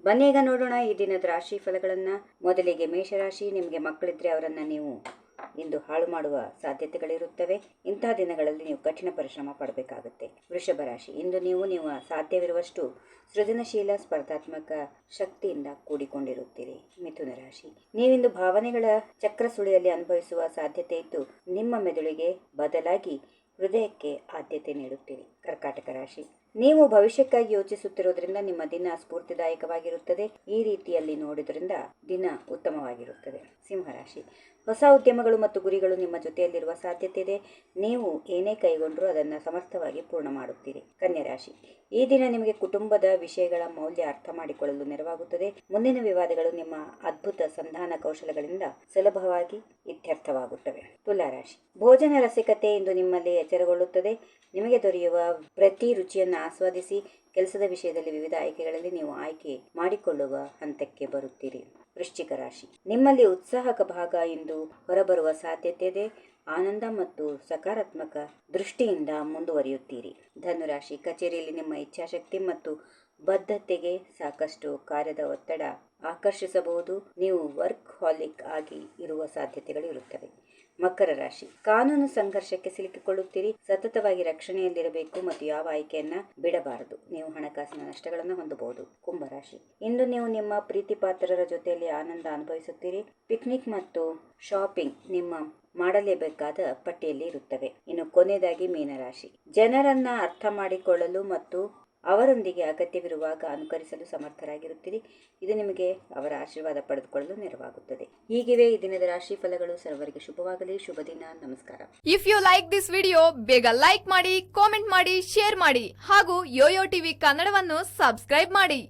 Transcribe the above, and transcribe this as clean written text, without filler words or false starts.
ಬನ್ನಿ ಈಗ ನೋಡೋಣ ಈ ದಿನದ ರಾಶಿ ಫಲಗಳನ್ನ. ಮೊದಲಿಗೆ ಮೇಷರಾಶಿ. ನಿಮಗೆ ಮಕ್ಕಳಿದ್ರೆ ಅವರನ್ನ ನೀವು ಇಂದು ಹಾಳು ಮಾಡುವ ಸಾಧ್ಯತೆಗಳಿರುತ್ತವೆ. ಇಂತಹ ದಿನಗಳಲ್ಲಿ ನೀವು ಕಠಿಣ ಪರಿಶ್ರಮ ಪಡಬೇಕಾಗುತ್ತೆ. ವೃಷಭ ರಾಶಿ. ಇಂದು ನೀವು ಸಾಧ್ಯವಿರುವಷ್ಟು ಸೃಜನಶೀಲ ಸ್ಪರ್ಧಾತ್ಮಕ ಶಕ್ತಿಯಿಂದ ಕೂಡಿಕೊಂಡಿರುತ್ತೀರಿ. ಮಿಥುನ ರಾಶಿ. ನೀವಿಂದು ಭಾವನೆಗಳ ಚಕ್ರ ಸುಳಿಯಲ್ಲಿ ಅನುಭವಿಸುವ ಸಾಧ್ಯತೆ ಇದ್ದು ನಿಮ್ಮ ಮೆದುಳಿಗೆ ಬದಲಾಗಿ ಹೃದಯಕ್ಕೆ ಆದ್ಯತೆ ನೀಡುತ್ತೀರಿ. ಕರ್ಕಾಟಕ ರಾಶಿ. ನೀವು ಭವಿಷ್ಯಕ್ಕಾಗಿ ಯೋಚಿಸುತ್ತಿರುವುದರಿಂದ ನಿಮ್ಮ ದಿನ ಸ್ಫೂರ್ತಿದಾಯಕವಾಗಿರುತ್ತದೆ. ಈ ರೀತಿಯಲ್ಲಿ ನೋಡುವುದರಿಂದ ದಿನ ಉತ್ತಮವಾಗಿರುತ್ತದೆ. ಸಿಂಹರಾಶಿ. ಹೊಸ ಉದ್ಯಮಗಳು ಮತ್ತು ಗುರಿಗಳು ನಿಮ್ಮ ಜೊತೆಯಲ್ಲಿರುವ ಸಾಧ್ಯತೆ ಇದೆ. ನೀವು ಏನೇ ಕೈಗೊಂಡರೂ ಅದನ್ನು ಸಮರ್ಥವಾಗಿ ಪೂರ್ಣ ಮಾಡುತ್ತೀರಿ. ಕನ್ಯಾ ರಾಶಿ. ಈ ದಿನ ನಿಮಗೆ ಕುಟುಂಬದ ವಿಷಯಗಳ ಮೌಲ್ಯ ಅರ್ಥ ಮಾಡಿಕೊಳ್ಳಲು ನೆರವಾಗುತ್ತದೆ. ಮುಂದಿನ ವಿವಾದಗಳು ನಿಮ್ಮ ಅದ್ಭುತ ಸಂಧಾನ ಕೌಶಲಗಳಿಂದ ಸುಲಭವಾಗಿ ಇತ್ಯರ್ಥವಾಗುತ್ತವೆ. ತುಲಾ ರಾಶಿ. ಭೋಜನ ರಸಿಕತೆ ಇಂದು ನಿಮ್ಮಲ್ಲಿ ಎಚ್ಚರಗೊಳ್ಳುತ್ತದೆ. ನಿಮಗೆ ದೊರೆಯುವ ಪ್ರತಿ ರುಚಿಯನ್ನು ಆಸ್ವಾದಿಸಿ ಕೆಲಸದ ವಿಷಯದಲ್ಲಿ ವಿವಿಧ ಆಯ್ಕೆಗಳಲ್ಲಿ ನೀವು ಆಯ್ಕೆ ಮಾಡಿಕೊಳ್ಳುವ ಹಂತಕ್ಕೆ ಬರುತ್ತೀರಿ. ವೃಶ್ಚಿಕ ರಾಶಿ. ನಿಮ್ಮಲ್ಲಿ ಉತ್ಸಾಹಕ ಭಾಗ ಇಂದು ಹೊರಬರುವ ಸಾಧ್ಯತೆ ಇದೆ. ಆನಂದ ಮತ್ತು ಸಕಾರಾತ್ಮಕ ದೃಷ್ಟಿಯಿಂದ ಮುಂದುವರಿಯುತ್ತೀರಿ. ಧನುರಾಶಿ. ಕಚೇರಿಯಲ್ಲಿ ನಿಮ್ಮ ಇಚ್ಛಾಶಕ್ತಿ ಮತ್ತು ಬದ್ಧತೆಗೆ ಸಾಕಷ್ಟು ಕಾರ್ಯದ ಒತ್ತಡ ಆಕರ್ಷಿಸಬಹುದು. ನೀವು ವರ್ಕ್ ಹಾಲಿಕ್ ಆಗಿ ಇರುವ ಸಾಧ್ಯತೆಗಳು ಇರುತ್ತವೆ. ಮಕರ ರಾಶಿ. ಕಾನೂನು ಸಂಘರ್ಷಕ್ಕೆ ಸಿಲುಕಿಕೊಳ್ಳುತ್ತೀರಿ. ಸತತವಾಗಿ ರಕ್ಷಣೆಯಲ್ಲಿರಬೇಕು ಮತ್ತು ಯಾವ ಆಯ್ಕೆಯನ್ನ ಬಿಡಬಾರದು. ನೀವು ಹಣಕಾಸಿನ ನಷ್ಟಗಳನ್ನು ಹೊಂದಬಹುದು. ಕುಂಭರಾಶಿ. ಇಂದು ನೀವು ನಿಮ್ಮ ಪ್ರೀತಿ ಪಾತ್ರರ ಜೊತೆಯಲ್ಲಿ ಆನಂದ ಅನುಭವಿಸುತ್ತೀರಿ. ಪಿಕ್ನಿಕ್ ಮತ್ತು ಶಾಪಿಂಗ್ ನಿಮ್ಮ ಮಾಡಲೇಬೇಕಾದ ಪಟ್ಟಿಯಲ್ಲಿ ಇರುತ್ತವೆ. ಇನ್ನು ಕೊನೆಯದಾಗಿ ಮೀನರಾಶಿ. ಜನರನ್ನ ಅರ್ಥ ಮಾಡಿಕೊಳ್ಳಲು ಮತ್ತು ಅವರೊಂದಿಗೆ ಅಗತ್ಯವಿರುವಾಗ ಅನುಕರಿಸಲು ಸಮರ್ಥರಾಗಿರುತ್ತೀರಿ. ಇದು ನಿಮಗೆ ಅವರ ಆಶೀರ್ವಾದ ಪಡೆದುಕೊಳ್ಳಲು ನೆರವಾಗುತ್ತದೆ. ಹೀಗಿವೆ ಈ ದಿನದ ರಾಶಿ ಫಲಗಳು. ಸರ್ವರಿಗೆ ಶುಭವಾಗಲಿ. ಶುಭ ದಿನ. ನಮಸ್ಕಾರ. If you like this video, ಬೇಗ ಲೈಕ್ ಮಾಡಿ, ಕಾಮೆಂಟ್ ಮಾಡಿ, ಶೇರ್ ಮಾಡಿ ಹಾಗೂ ಯೋಯೋ ಟಿವಿ ಕನ್ನಡವನ್ನು ಸಬ್ಸ್ಕ್ರೈಬ್ ಮಾಡಿ.